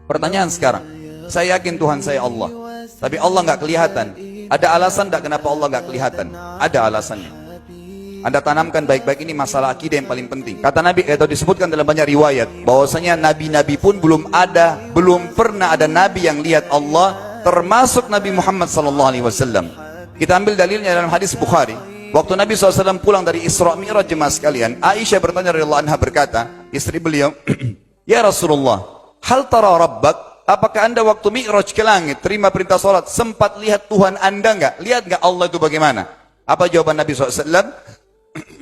Pertanyaan sekarang, saya yakin Tuhan saya Allah, tapi Allah nggak kelihatan. Ada alasan tidak kenapa Allah nggak kelihatan? Ada alasannya. Anda tanamkan baik-baik, ini masalah akidah yang paling penting. Kata Nabi, atau disebutkan dalam banyak riwayat, bahwasanya nabi-nabi pun belum pernah ada nabi yang lihat Allah, termasuk Nabi Muhammad SAW. Kita ambil dalilnya dalam hadis Bukhari. Waktu Nabi SAW pulang dari Isra Mi'raj, jemaah sekalian, Aisyah bertanya radhiyallahu anha, berkata, istri beliau, ya Rasulullah, hal tara rabbak? Apakah anda waktu Mi'raj ke langit, terima perintah salat, sempat lihat Tuhan anda enggak? Lihat enggak Allah itu bagaimana? Apa jawaban Nabi SAW?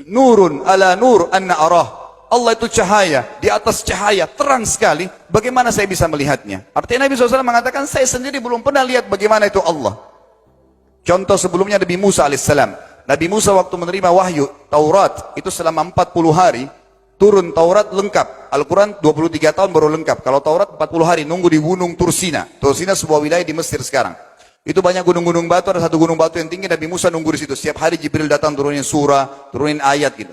Nurun ala nur anna arah. Allah itu cahaya, di atas cahaya, terang sekali. Bagaimana saya bisa melihatnya? Artinya Nabi SAW mengatakan, saya sendiri belum pernah lihat bagaimana itu Allah. Contoh sebelumnya Nabi Musa alaihissalam. Nabi Musa waktu menerima wahyu Taurat, itu selama 40 hari, turun Taurat lengkap. Al-Quran 23 tahun baru lengkap. Kalau Taurat 40 hari, nunggu di gunung Tursina. Tursina sebuah wilayah di Mesir sekarang. Itu banyak gunung-gunung batu, ada satu gunung batu yang tinggi, Nabi Musa nunggu di situ. Setiap hari Jibril datang turunin surah, turunin ayat gitu.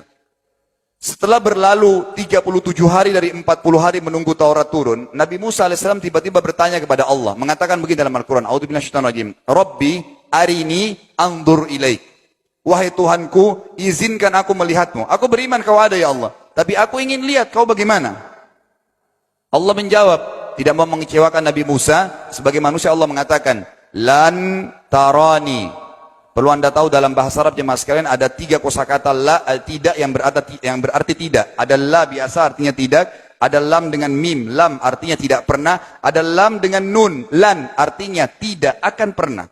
Setelah berlalu 37 hari dari 40 hari menunggu Taurat turun, Nabi Musa alaihissalam tiba-tiba bertanya kepada Allah, mengatakan begini dalam Al-Quran, A'udzu billahi rajim, Rabbi arini andur ilaik. Wahai Tuhanku, izinkan aku melihatmu. Aku beriman kau ada ya Allah, tapi aku ingin lihat kau bagaimana. Allah menjawab, tidak mau mengecewakan Nabi Musa, sebagai manusia Allah mengatakan, lan tarani. Perlu anda tahu dalam bahasa Arab jemaah sekalian ada 3 kosakata la, tidak yang berarti tidak. Ada la biasa artinya tidak, ada lam dengan mim, lam artinya tidak pernah, ada lam dengan nun, lan artinya tidak akan pernah.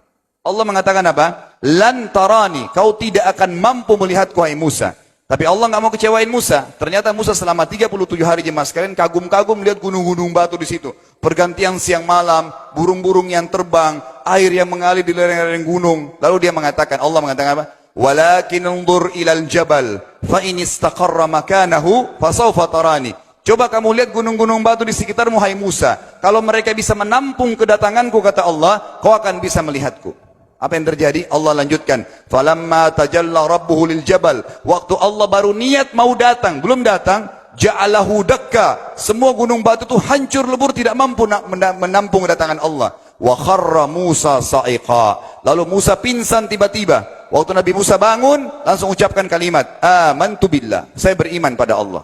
Allah mengatakan apa? Lan tarani, kau tidak akan mampu melihatku hai Musa. Tapi Allah nggak mau kecewain Musa. Ternyata Musa selama 37 hari jemaah sekalian kagum-kagum lihat gunung-gunung batu di situ. Pergantian siang malam, burung-burung yang terbang, air yang mengalir di lereng-lereng gunung. Lalu dia mengatakan, Allah mengatakan apa? Walakin undur ilal jabal, fa in istaqarra makanahu fasawfa tarani. Coba kamu lihat gunung-gunung batu di sekitarmu hai Musa. Kalau mereka bisa menampung kedatanganku, kata Allah, kau akan bisa melihatku. Apa yang terjadi? Allah lanjutkan, falamma tajalla rabbuhu lil jabal. Waktu Allah baru niat mau datang, belum datang, ja'alahu dakka. Semua gunung batu itu hancur lebur, tidak mampu menampung kedatangan Allah. Wa kharra Musa sa'iqa. Lalu Musa pingsan tiba-tiba. Waktu Nabi Musa bangun, langsung ucapkan kalimat, amantu billah. Saya beriman pada Allah.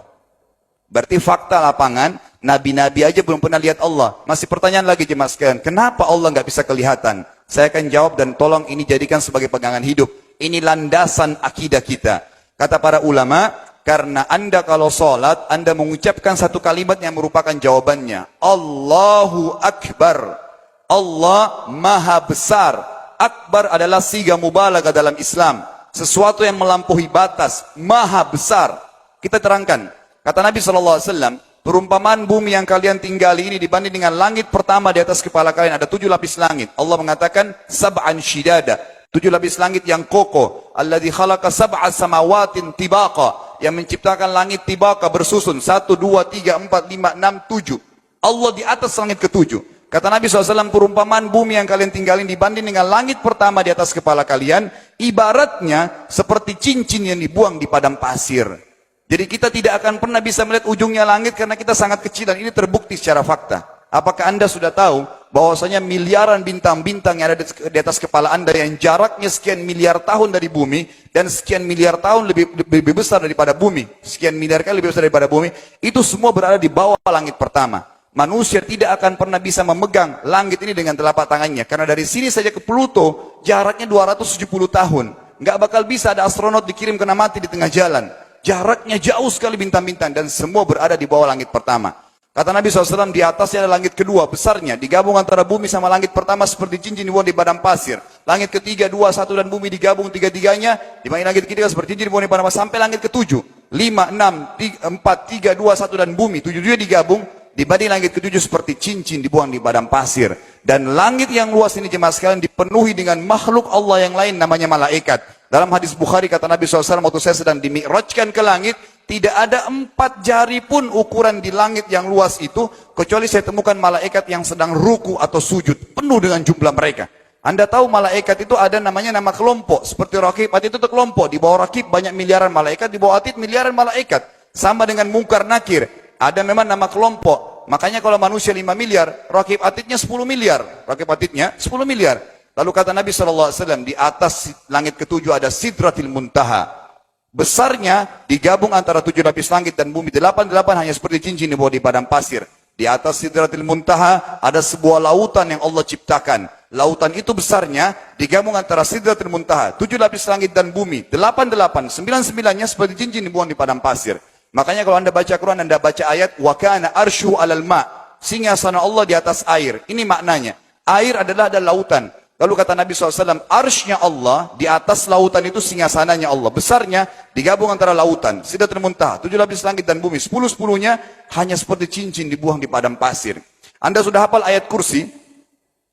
Berarti fakta lapangan, nabi-nabi aja belum pernah lihat Allah. Masih pertanyaan lagi jemaah sekalian, kenapa Allah nggak bisa kelihatan? Saya akan jawab dan tolong ini jadikan sebagai pegangan hidup. Ini landasan akidah kita. Kata para ulama, karena anda kalau sholat, anda mengucapkan satu kalimat yang merupakan jawabannya. Allahu Akbar. Allah Maha Besar. Akbar adalah siga mubalaghah dalam Islam. Sesuatu yang melampaui batas. Maha Besar. Kita terangkan. Kata Nabi SAW, perumpamaan bumi yang kalian tinggali ini dibanding dengan langit pertama di atas kepala kalian ada 7 lapis langit. Allah mengatakan sab'an shidada, 7 lapis langit yang kokoh. Alladzi khalaqa sab'a samawatin tibaqa, yang menciptakan langit tibaqa bersusun 1 2 3 4 5 6 7. Allah di atas langit ke-7. Kata Nabi SAW, perumpamaan bumi yang kalian tinggalin dibanding dengan langit pertama di atas kepala kalian, ibaratnya seperti cincin yang dibuang di padang pasir. Jadi kita tidak akan pernah bisa melihat ujungnya langit karena kita sangat kecil, dan ini terbukti secara fakta. Apakah anda sudah tahu bahwasanya miliaran bintang-bintang yang ada di atas kepala anda yang jaraknya sekian miliar tahun dari bumi dan sekian miliar tahun lebih besar daripada bumi, sekian miliar kali lebih besar daripada bumi, itu semua berada di bawah langit pertama. Manusia tidak akan pernah bisa memegang langit ini dengan telapak tangannya karena dari sini saja ke Pluto jaraknya 270 tahun. Nggak bakal bisa ada astronot dikirim kena mati di tengah jalan. Jaraknya jauh sekali bintang-bintang dan semua berada di bawah langit pertama. Kata Nabi SAW, di atasnya ada langit kedua besarnya, digabung antara bumi sama langit pertama seperti cincin dibuang di padang pasir. Langit ketiga, 2, 1 dan bumi digabung tiga-tiganya, dibagi langit ketiga seperti cincin dibuang di padang pasir sampai langit ke-7. 5, 6, 4, 3, 2, 1 dan bumi, 7 digabung, dibanding langit ke-7 seperti cincin dibuang di padang pasir. Dan langit yang luas ini jemaah sekalian dipenuhi dengan makhluk Allah yang lain namanya malaikat. Dalam hadis Bukhari kata Nabi SAW, waktu saya sedang dimi'rajkan ke langit, tidak ada 4 jari pun ukuran di langit yang luas itu, kecuali saya temukan malaikat yang sedang ruku atau sujud, penuh dengan jumlah mereka. Anda tahu malaikat itu ada namanya nama kelompok, seperti Rakib, Atid itu kelompok, di bawah Rakib banyak miliaran malaikat, di bawah Atid miliaran malaikat. Sama dengan Mungkar Nakir, ada memang nama kelompok. Makanya kalau manusia 5 miliar, rakib atidnya 10 miliar. Rakib atidnya 10 miliar. Lalu kata Nabi SAW, di atas langit ketujuh ada Sidratil Muntaha. Besarnya digabung antara 7 lapis langit dan bumi. 8 hanya seperti cincin di bawah di padang pasir. Di atas Sidratil Muntaha ada sebuah lautan yang Allah ciptakan. Lautan itu besarnya digabung antara Sidratil Muntaha, 7 lapis langit dan bumi. 8, 9-9-nya seperti cincin dibuang di padang pasir. Makanya kalau anda baca Quran, anda baca ayat wa kana arsyu alal ma, singgasana Allah di atas air. Ini maknanya. Air adalah ada lautan. Lalu kata Nabi SAW, arsy-nya Allah di atas lautan itu singgasananya Allah. Besarnya digabung antara lautan, Sidratul Muntaha, 7 lapis langit dan bumi. 10-10-nya hanya seperti cincin dibuang di padang pasir. Anda sudah hafal ayat kursi?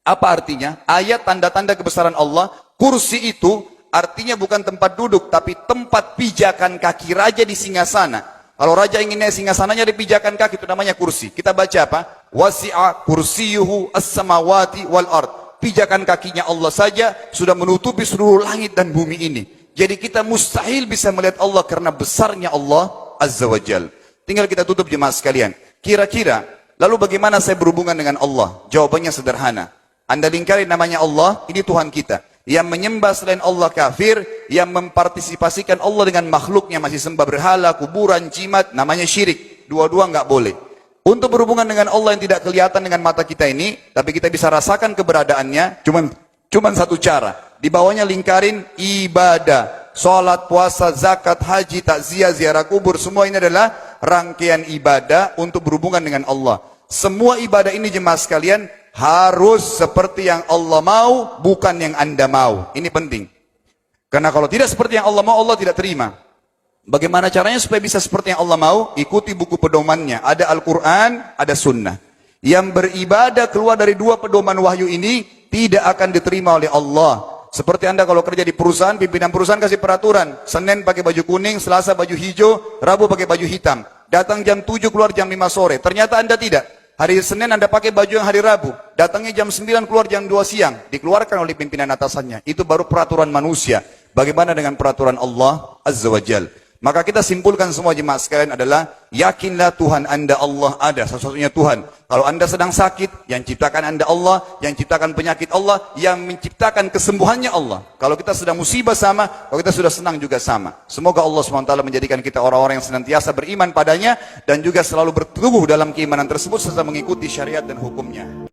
Apa artinya? Ayat tanda-tanda kebesaran Allah. Kursi itu artinya bukan tempat duduk, tapi tempat pijakan kaki raja di singgasana. Kalau raja ingin naik singgasananya di pijakan kaki, itu namanya kursi. Kita baca apa? Wasi'a kursiyuhu as-samawati wal ard. Pijakan kakinya Allah saja sudah menutupi seluruh langit dan bumi ini. Jadi kita mustahil bisa melihat Allah karena besarnya Allah Azza wa Jal. Tinggal kita tutup jemaah sekalian. Kira-kira, lalu bagaimana saya berhubungan dengan Allah? Jawabannya sederhana. Anda lingkari namanya Allah, ini Tuhan kita. Yang menyembah selain Allah kafir, yang mempartisipasikan Allah dengan makhluknya, masih sembah berhala, kuburan, jimat, namanya syirik. Dua-dua nggak boleh. Untuk berhubungan dengan Allah yang tidak kelihatan dengan mata kita ini, tapi kita bisa rasakan keberadaannya, cuman satu cara. Di bawahnya lingkarin ibadah. Salat, puasa, zakat, haji, takziah, ziarah kubur, semua ini adalah rangkaian ibadah untuk berhubungan dengan Allah. Semua ibadah ini jemaah sekalian harus seperti yang Allah mau, bukan yang Anda mau. Ini penting. Karena kalau tidak seperti yang Allah mau, Allah tidak terima. Bagaimana caranya supaya bisa seperti yang Allah mau? Ikuti buku pedomannya. Ada Al-Quran, ada Sunnah. Yang beribadah keluar dari 2 pedoman wahyu ini tidak akan diterima oleh Allah. Seperti Anda kalau kerja di perusahaan, pimpinan perusahaan kasih peraturan. Senin pakai baju kuning, Selasa baju hijau, Rabu pakai baju hitam. Datang jam 7, keluar jam 5 sore. Ternyata Anda tidak. Hari Senin Anda pakai baju yang hari Rabu. Datangnya jam 9, keluar jam 2 siang. Dikeluarkan oleh pimpinan atasannya. Itu baru peraturan manusia. Bagaimana dengan peraturan Allah Azza wa Jal? Maka kita simpulkan semua jemaah sekalian adalah, yakinlah Tuhan Anda Allah ada, satu-satunya Tuhan. Kalau Anda sedang sakit, yang ciptakan Anda Allah, yang ciptakan penyakit Allah, yang menciptakan kesembuhannya Allah. Kalau kita sedang musibah sama, kalau kita sudah senang juga sama. Semoga Allah SWT menjadikan kita orang-orang yang senantiasa beriman padanya, dan juga selalu bertumbuh dalam keimanan tersebut, serta mengikuti syariat dan hukumnya.